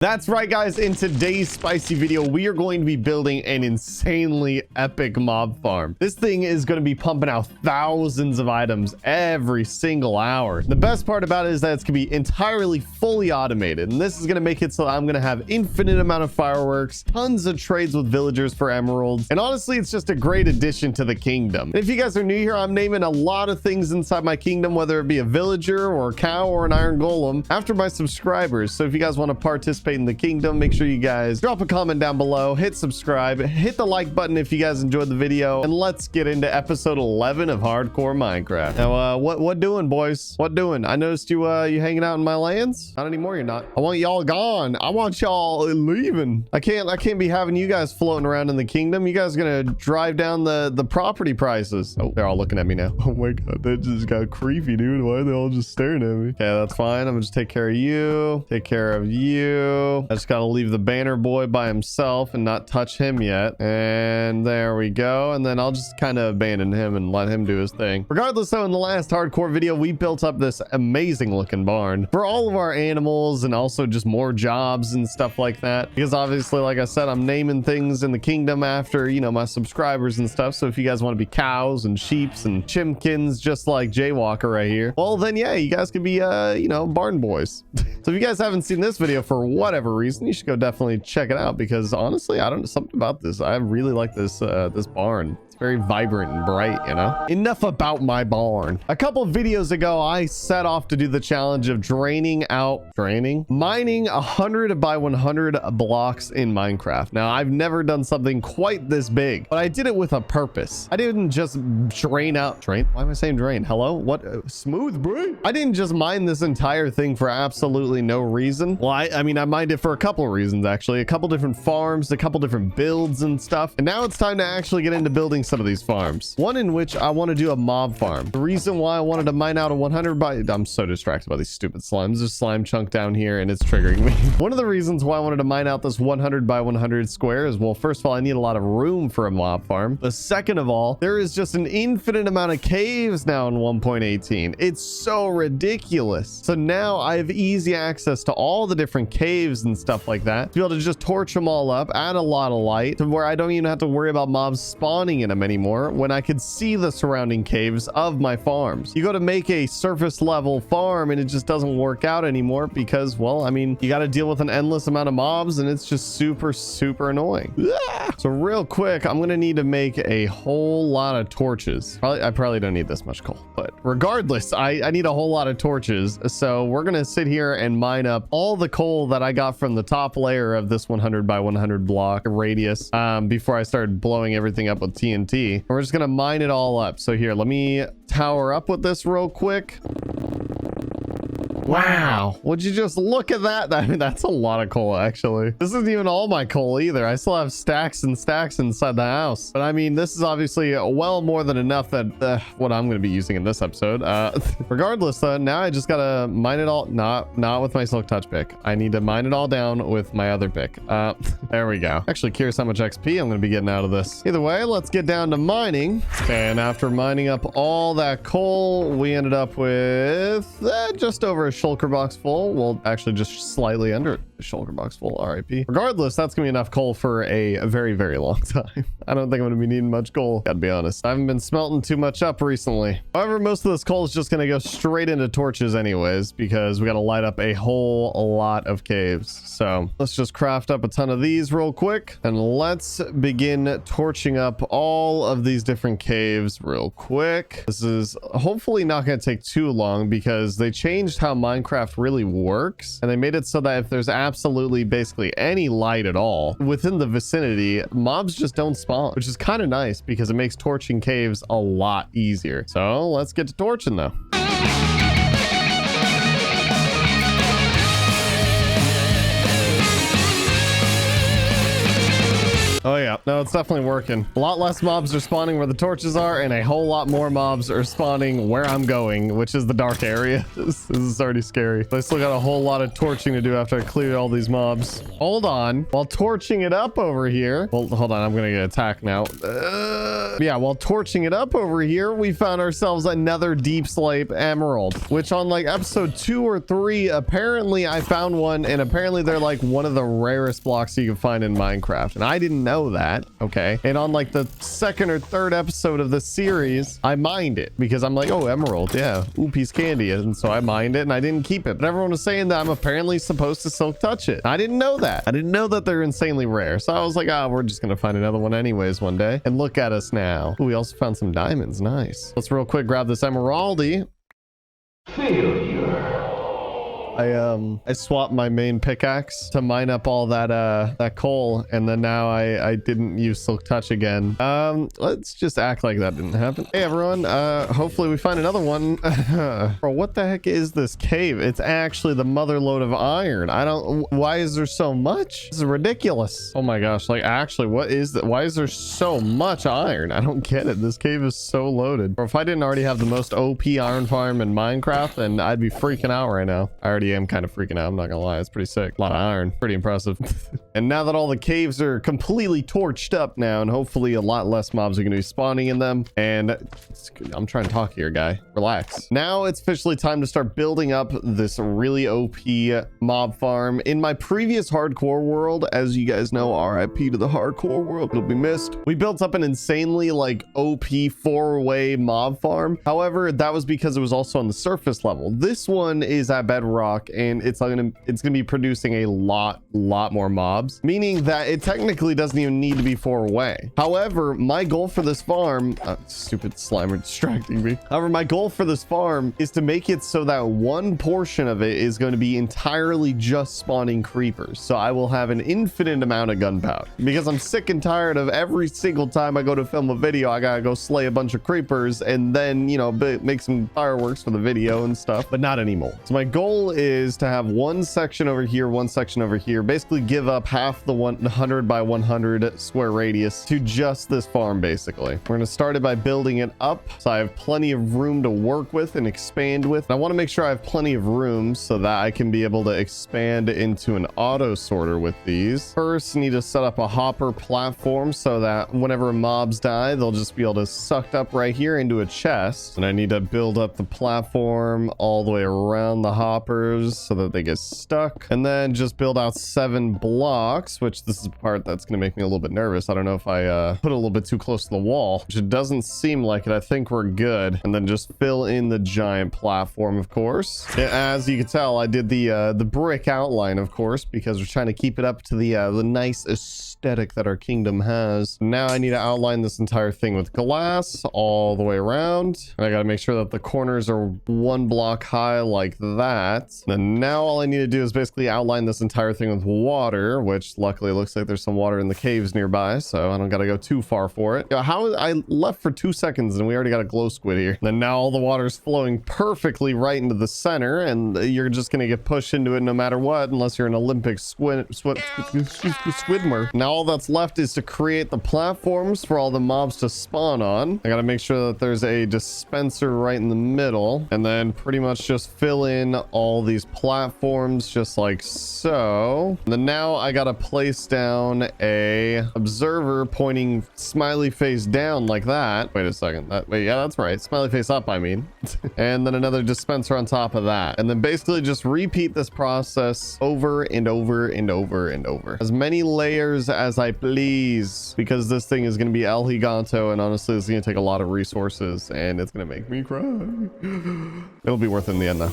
That's right, guys. In today's spicy video, we are going to be building an insanely epic mob farm. This thing is going to be pumping out thousands of items every single hour. The best part about it is that it's going to be entirely fully automated, and this is going to make it so I'm going to have infinite amount of fireworks, tons of trades with villagers for emeralds, and honestly, it's just a great addition to the kingdom. And if you guys are new here, I'm naming a lot of things inside my kingdom, whether it be a villager or a cow or an iron golem, after my subscribers. So if you guys want to participate in the kingdom, make sure you guys drop a comment down below, hit subscribe, hit the like button if you guys enjoyed the video, and let's get into episode 11 of Hardcore Minecraft. Now, what doing, boys? What doing? I noticed you hanging out in my lands. Not anymore. You're not. I want y'all gone. I want y'all leaving. I can't be having you guys floating around in the kingdom. You guys are gonna drive down the property prices. Oh, they're all looking at me now. Oh my god, that just got creepy, dude. Why are they all just staring at me? Okay, that's fine. I'm gonna just take care of you. Take care of you. I just gotta leave the banner boy by himself and not touch him yet. And there we go. And then I'll just kind of abandon him and let him do his thing. Regardless, though, in the last hardcore video, we built up this amazing looking barn for all of our animals and also just more jobs and stuff like that. Because obviously, like I said, I'm naming things in the kingdom after, you know, my subscribers and stuff. So if you guys want to be cows and sheeps and chimkins, just like Jaywalker right here, well, then yeah, you guys could be, you know, barn boys. So if you guys haven't seen this video for whatever reason, you should go definitely check it out, because honestly, I don't know, something about this. I really like this this barn. Very vibrant and bright, you know. Enough about my barn. A couple of videos ago, I set off to do the challenge of mining 100 by 100 blocks in Minecraft. Now, I've never done something quite this big, but I did it with a purpose. I didn't just drain. Why am I saying drain? Hello? What? Smooth brain? I didn't just mine this entire thing for absolutely no reason. Well, I mean, I mined it for a couple of reasons, actually. A couple different farms, a couple different builds and stuff. And now it's time to actually get into building some of these farms, one in which I want to do a mob farm. The reason why I wanted to mine out a 100 by, I'm so distracted by these stupid slimes. There's slime chunk down here and it's triggering me. One of the reasons why I wanted to mine out this 100 by 100 square is, well, first of all, I need a lot of room for a mob farm. The second of all, there is just an infinite amount of caves now in 1.18. It's so ridiculous. So now I have easy access to all the different caves and stuff like that, to be able to just torch them all up, add a lot of light, to where I don't even have to worry about mobs spawning in them anymore, when I could see the surrounding caves of my farms. You go to make a surface level farm and it just doesn't work out anymore because, well, I mean, you got to deal with an endless amount of mobs and it's just super annoying. So real quick, I'm gonna need to make a whole lot of torches. I probably don't need this much coal, but regardless, I need a whole lot of torches. So we're gonna sit here and mine up all the coal that I got from the top layer of this 100 by 100 block radius before I started blowing everything up with TNT. We're just gonna mine it all up. So here, let me tower up with this real quick. Wow, would you just look at that? I mean, that's a lot of coal, actually. This isn't even all my coal either. I still have stacks and stacks inside the house. But I mean, this is obviously well more than enough that what I'm going to be using in this episode. Regardless, though, now I just got to mine it all. Not with my silk touch pick. I need to mine it all down with my other pick. There we go. Actually curious how much XP I'm going to be getting out of this. Either way, let's get down to mining. And after mining up all that coal, we ended up with just over a shulker box full. Well, actually just slightly under a shulker box full. RIP. Regardless, that's gonna be enough coal for a very long time. I don't think I'm gonna be needing much coal, gotta be honest. I haven't been smelting too much up recently. However, most of this coal is just gonna go straight into torches anyways, because we gotta light up a whole lot of caves. So let's just craft up a ton of these real quick and let's begin torching up all of these different caves real quick. This is hopefully not gonna take too long because they changed how Minecraft really works, and they made it so that if there's absolutely basically any light at all within the vicinity, mobs just don't spawn, which is kind of nice because it makes torching caves a lot easier. So let's get to torching though. Oh yeah, no, it's definitely working. A lot less mobs are spawning where the torches are, and a whole lot more mobs are spawning where I'm going, which is the dark area. This is already scary. I still got a whole lot of torching to do after I clear all these mobs. Hold on. While torching it up over here. Well, hold on. I'm going to get attacked now. Yeah, while torching it up over here, we found ourselves another deep slate emerald, which on like episode 2 or 3, apparently I found one, and apparently they're like one of the rarest blocks you can find in Minecraft. And I didn't know that. Okay. And on like the 2nd or 3rd episode of the series, I mined it because I'm like, oh, emerald. Yeah. Ooh, piece of candy. And so I mined it and I didn't keep it. But everyone was saying that I'm apparently supposed to silk touch it. I didn't know that. I didn't know that they're insanely rare. So I was like, oh, we're just going to find another one anyways one day. And look at us now. Ooh, we also found some diamonds. Nice. Let's real quick grab this emeraldy. Failure. I swapped my main pickaxe to mine up all that coal, and then now I didn't use silk touch again. Let's just act like that didn't happen. Hey everyone, hopefully we find another one. Bro, what the heck is this cave? It's actually the mother lode of iron. Why is there so much? This is ridiculous. Oh my gosh, like actually, what is that? Why is there so much iron? I don't get it. This cave is so loaded. Or if I didn't already have the most OP iron farm in Minecraft, then I'd be freaking out right now. I already am kind of freaking out. I'm not gonna lie. It's pretty sick. A lot of iron. Pretty impressive. And now that all the caves are completely torched up now, and hopefully a lot less mobs are going to be spawning in them. And I'm trying to talk here, guy. Relax. Now it's officially time to start building up this really OP mob farm. In my previous hardcore world, as you guys know, RIP to the hardcore world, it'll be missed. We built up an insanely like OP 4-way mob farm. However, that was because it was also on the surface level. This one is at bedrock, and it's gonna be producing a lot more mobs, meaning that it technically doesn't even need to be 4-way. However, my goal for this farm, stupid slimer distracting me. However, my goal for this farm is to make it so that one portion of it is going to be entirely just spawning creepers. So I will have an infinite amount of gunpowder, because I'm sick and tired of every single time I go to film a video, I gotta go slay a bunch of creepers and then, you know, make some fireworks for the video and stuff, but not anymore. So my goal is to have one section over here, one section over here, basically give up half the 100 by 100 square radius to just this farm. Basically, we're going to start it by building it up so I have plenty of room to work with and expand with. And I want to make sure I have plenty of room so that I can be able to expand into an auto sorter with these. First, need to set up a hopper platform so that whenever mobs die, they'll just be able to sucked up right here into a chest. And I need to build up the platform all the way around the hoppers so that they get stuck, and then just build out 7 blocks, which this is the part that's going to make me a little bit nervous. I don't know if I put it a little bit too close to the wall, which it doesn't seem like it. I think we're good. And then just fill in the giant platform, of course. As you can tell, I did the brick outline, of course, because we're trying to keep it up to the nice aesthetic that our kingdom has. Now I need to outline this entire thing with glass all the way around. And I got to make sure that the corners are 1 block high like that. And now all I need to do is basically outline this entire thing with water, which luckily looks like there's some water in the caves nearby, so I don't gotta go too far for it. How I left for 2 seconds and we already got a glow squid here. Then now all the water's flowing perfectly right into the center, and you're just gonna get pushed into it no matter what, unless you're an Olympic squidmer. Now all that's left is to create the platforms for all the mobs to spawn on. I gotta make sure that there's a dispenser right in the middle, and then pretty much just fill in all these platforms just like so. And then now I gotta place down a observer pointing smiley face down like that. Wait a second. Wait, yeah, that's right. Smiley face up, I mean. And then another dispenser on top of that. And then basically just repeat this process over and over and over and over. As many layers as I please, because this thing is gonna be El Giganto, and honestly, it's gonna take a lot of resources, and it's gonna make me cry. It'll be worth it in the end, though.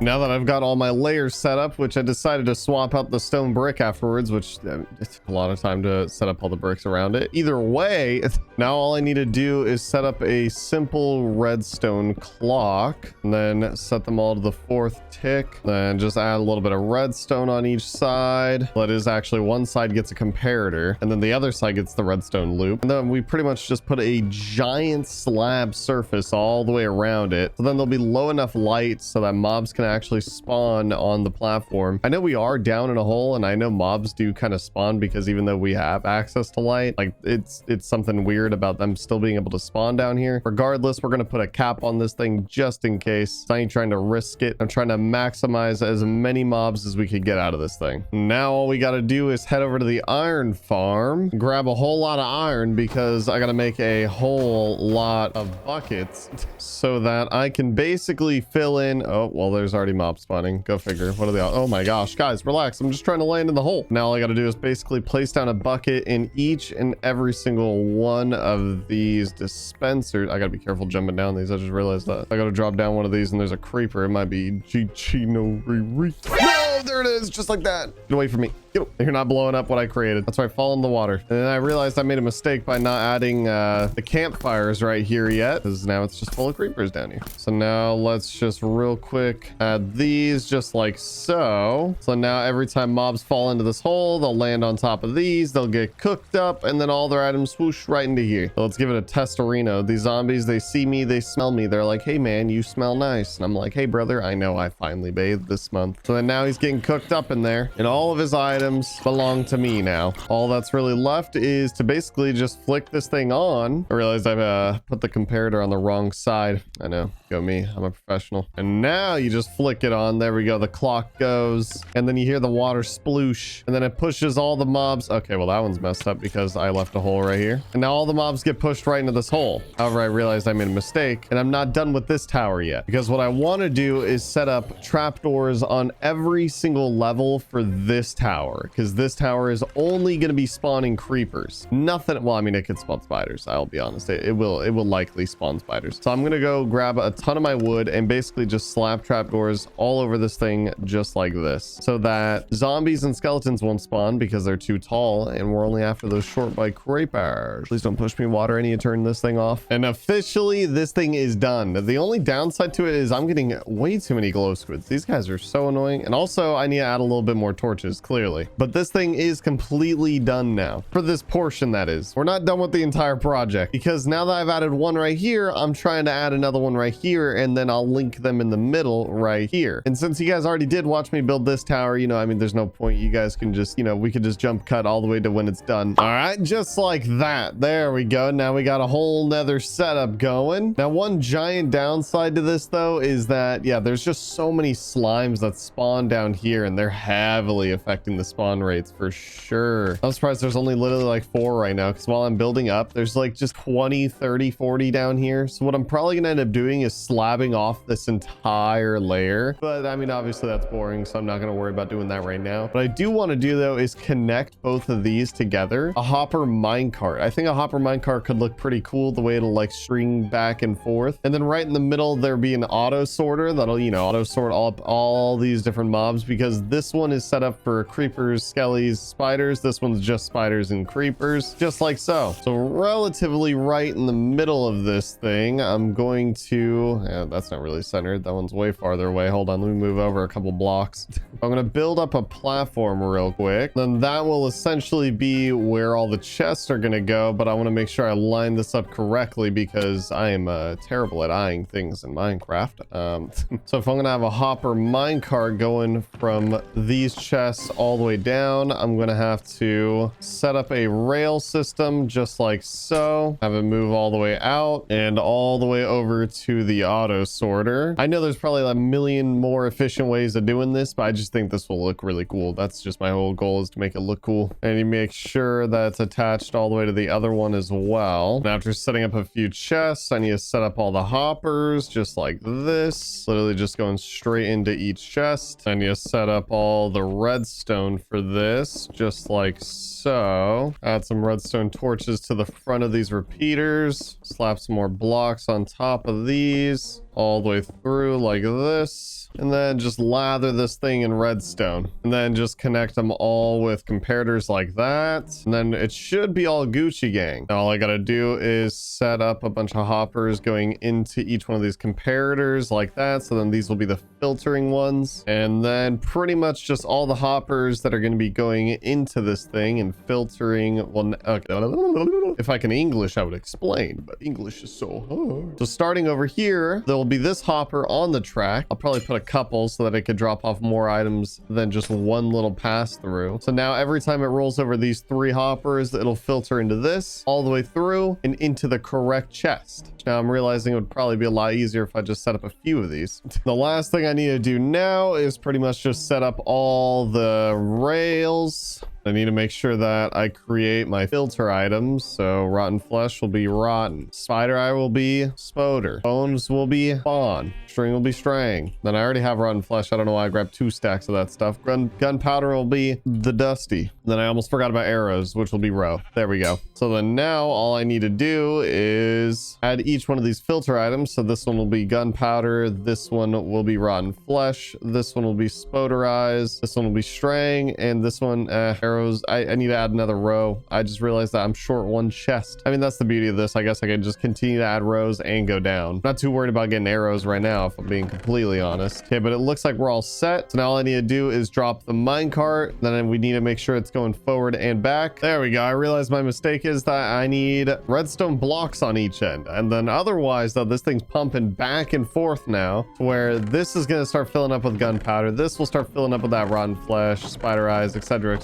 Now that I've got all my layers set up, which I decided to swap out the stone brick afterwards, which it took a lot of time to set up all the bricks around it. Either way, now all I need to do is set up a simple redstone clock, and then set them all to the 4th tick. Then just add a little bit of redstone on each side. That is actually one side gets a comparator, and then the other side gets the redstone loop. And then we pretty much just put a giant slab surface all the way around it. So then there'll be low enough light so that mobs can actually spawn on the platform. I know we are down in a hole, and I know mobs do kind of spawn because even though we have access to light, like it's something weird about them still being able to spawn down here. Regardless, we're going to put a cap on this thing just in case. I ain't trying to risk it. I'm trying to maximize as many mobs as we could get out of this thing. Now all we got to do is head over to the iron farm, grab a whole lot of iron because I got to make a whole lot of buckets so that I can basically fill in. Oh, well, there's already mob spawning. Go figure. What are they? Oh my gosh, guys, relax. I'm just trying to land in the hole. Now all I got to do is basically place down a bucket in each and every single one of these dispensers. I got to be careful jumping down these. I just realized that. I got to drop down one of these and there's a creeper. It might be GG no re. No, there it is. Just like that. Get away from me. You're not blowing up what I created. That's right, fall in the water. And then I realized I made a mistake by not adding the campfires right here yet, because now it's just full of creepers down here. So now let's just real quick add these just like so. So now every time mobs fall into this hole, they'll land on top of these, they'll get cooked up, and then all their items swoosh right into here. So let's give it a testorino. These zombies, they see me, they smell me. They're like, hey man, you smell nice. And I'm like, hey brother, I know I finally bathed this month. So then now he's getting cooked up in there, and all of his items belong to me now. All that's really left is to basically just flick this thing on. I realized I've put the comparator on the wrong side. I know, go me, I'm a professional. And now you just flick it on. There we go, the clock goes, and then you hear the water sploosh, and then it pushes all the mobs. Okay, well that one's messed up because I left a hole right here, and now all the mobs get pushed right into this hole. However, I realized I made a mistake, and I'm not done with this tower yet, because what I want to do is set up trapdoors on every single level for this tower, because this tower is only going to be spawning creepers. Nothing. Well, I mean, it could spawn spiders. I'll be honest. It will likely spawn spiders. So I'm going to go grab a ton of my wood and basically just slap trapdoors all over this thing just like this, so that zombies and skeletons won't spawn because they're too tall, and we're only after those short by creepers. Please don't push me, water. I need to turn this thing off. And officially, this thing is done. The only downside to it is I'm getting way too many glow squids. These guys are so annoying. And also, I need to add a little bit more torches, clearly. But this thing is completely done now. For this portion, that is. We're not done with the entire project, because now that I've added one right here, I'm trying to add another one right here, and then I'll link them in the middle right here. And since you guys already did watch me build this tower, you know, I mean, there's no point. You guys can just, you know, we could just jump cut all the way to when it's done. All right, just like that. There we go. Now we got a whole nother setup going. Now, one giant downside to this, though, is that, yeah, there's just so many slimes that spawn down here, and they're heavily affecting the spawn rates for sure. I'm surprised there's only literally like 4 right now, because while I'm building up, there's like just 20, 30, 40 down here. So what I'm probably gonna end up doing is slabbing off this entire layer. But I mean, obviously that's boring, so I'm not gonna worry about doing that right now. What I do want to do though is connect both of these together. A hopper minecart. I think a hopper minecart could look pretty cool, the way it'll like string back and forth. And then right in the middle, there'll be an auto sorter that'll, you know, auto sort up all these different mobs, because this one is set up for creepers, skellies, spiders. This one's just spiders and creepers, just like so. So relatively right in the middle of this thing, I'm going to, yeah, that's not really centered. That one's way farther away. Hold on, let me move over a couple blocks. I'm going to build up a platform real quick. Then that will essentially be where all the chests are going to go, but I want to make sure I line this up correctly because I am terrible at eyeing things in Minecraft. So if I'm going to have a hopper minecart going from these chests all the way down, I'm going to have to set up a rail system just like so, have it move all the way out and all the way over to the auto sorter. I know there's probably a million more efficient ways of doing this, but I just think this will look really cool. That's just my whole goal, is to make it look cool. And you make sure that it's attached all the way to the other one as well. And after setting up a few chests, I need to set up all the hoppers just like this, literally just going straight into each chest. I need to set up all the redstone redstone for this, just like so. Add some redstone torches to the front of these repeaters. Slap some more blocks on top of these, all the way through like this. And then just lather this thing in redstone. And then just connect them all with comparators like that. And then it should be all Gucci gang. Now all I gotta do is set up a bunch of hoppers going into each one of these comparators like that. So then these will be the filtering ones. And then pretty much just all the hoppers that are going to be going into this thing and filtering. Well, okay. If I can English, I would explain, but English is so hard. So starting over here, there will be this hopper on the track. I'll probably put a couple so that it could drop off more items than just one little pass through. So now every time it rolls over these 3 hoppers, it'll filter into this all the way through and into the correct chest. Now I'm realizing it would probably be a lot easier if I just set up a few of these. The last thing I need to do now is pretty much just set up all the rails. I need to make sure that I create my filter items. So rotten flesh will be rotten. Spider eye will be spoder. Bones will be spawn. String will be strang. Then I already have rotten flesh. I don't know why I grabbed 2 stacks of that stuff. Gunpowder will be the dusty. Then I almost forgot about arrows, which will be row. There we go. So then now all I need to do is add each one of these filter items. So this one will be gunpowder. This one will be rotten flesh. This one will be spoder eyes. This one will be strang. And this one, arrows. I need to add another row. I just realized that I'm short 1 chest. I mean, that's the beauty of this. I guess I can just continue to add rows and go down. Not too worried about getting arrows right now, if I'm being completely honest. Okay, but it looks like we're all set. So now all I need to do is drop the minecart. Then we need to make sure it's going forward and back. There we go. I realized my mistake is that I need redstone blocks on each end. And then otherwise, though, this thing's pumping back and forth now, where this is going to start filling up with gunpowder. This will start filling up with that rotten flesh, spider eyes, etc.,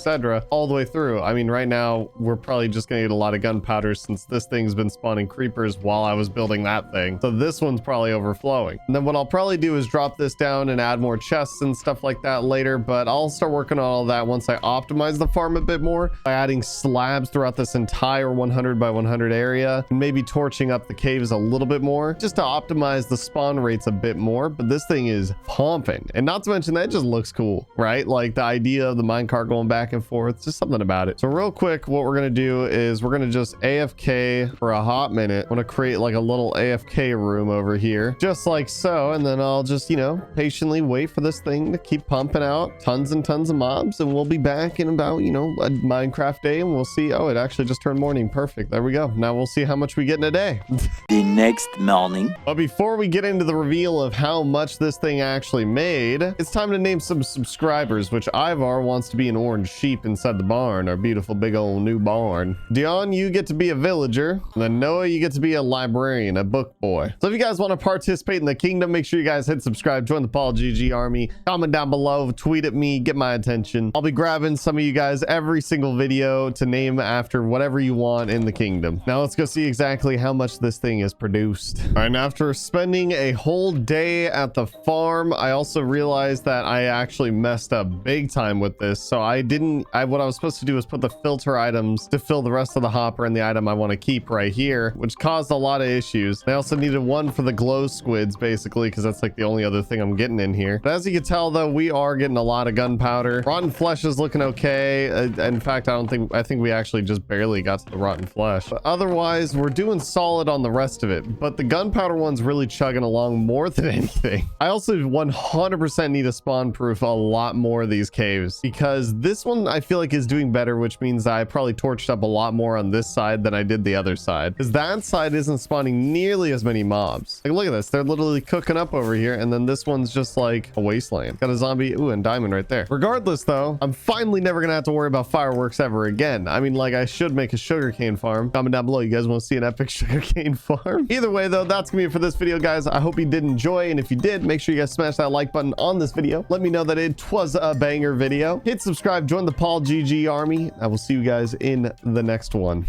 all the way through. I mean, right now, we're probably just going to get a lot of gunpowder since this thing's been spawning creepers while I was building that thing. So this one's probably overflowing. And then what I'll probably do is drop this down and add more chests and stuff like that later, but I'll start working on all that once I optimize the farm a bit more by adding slabs throughout this entire 100 by 100 area and maybe torching up the caves a little bit more just to optimize the spawn rates a bit more. But this thing is pumping, and not to mention that it just looks cool, right? Like the idea of the minecart going back and forth, just something about it. So real quick, what we're going to do is we're going to just AFK for a hot minute. I'm going to create like a little AFK room over here, just like so. And then I'll just, you know, patiently wait for this thing to keep pumping out tons and tons of mobs. And we'll be back in about, you know, a Minecraft day, and we'll see. Oh, it actually just turned morning. Perfect. There we go. Now we'll see how much we get in a day. The next morning. But before we get into the reveal of how much this thing actually made, it's time to name some subscribers, which Ivar wants to be an orange sheep inside the barn, our beautiful big old new barn. Dion, you get to be a villager. And then Noah, you get to be a librarian, a book boy. So if you guys want to participate in the kingdom, make sure you guys hit subscribe, join the PaulGG army, comment down below, tweet at me, get my attention. I'll be grabbing some of you guys every single video to name after whatever you want in the kingdom. Now let's go see exactly how much this thing is produced. All right, and after spending a whole day at the farm, I also realized that I actually messed up big time with this. So what I was supposed to do was put the filter items to fill the rest of the hopper and the item I want to keep right here, which caused a lot of issues. I also needed one for the glow squids, basically, because that's like the only other thing I'm getting in here. But as you can tell, though, we are getting a lot of gunpowder. Rotten flesh is looking okay. In fact, I think we actually just barely got to the rotten flesh. But otherwise, we're doing solid on the rest of it. But the gunpowder one's really chugging along more than anything. I also 100% need to spawn proof a lot more of these caves, because this one I feel like is doing better, which means I probably torched up a lot more on this side than I did the other side, because that side isn't spawning nearly as many mobs. Like, look at this. They're literally cooking up over here, and then this one's just like a wasteland. Got a zombie, ooh, and diamond right there. Regardless, though, I'm finally never gonna have to worry about fireworks ever again. I mean, like, I should make a sugarcane farm. Comment down below, you guys want to see an epic sugarcane farm? Either way, though, that's gonna be it for this video, guys. I hope you did enjoy, and if you did, make sure you guys smash that like button on this video. Let me know that it was a banger video. Hit subscribe, join the PaulGG army. I will see you guys in the next one.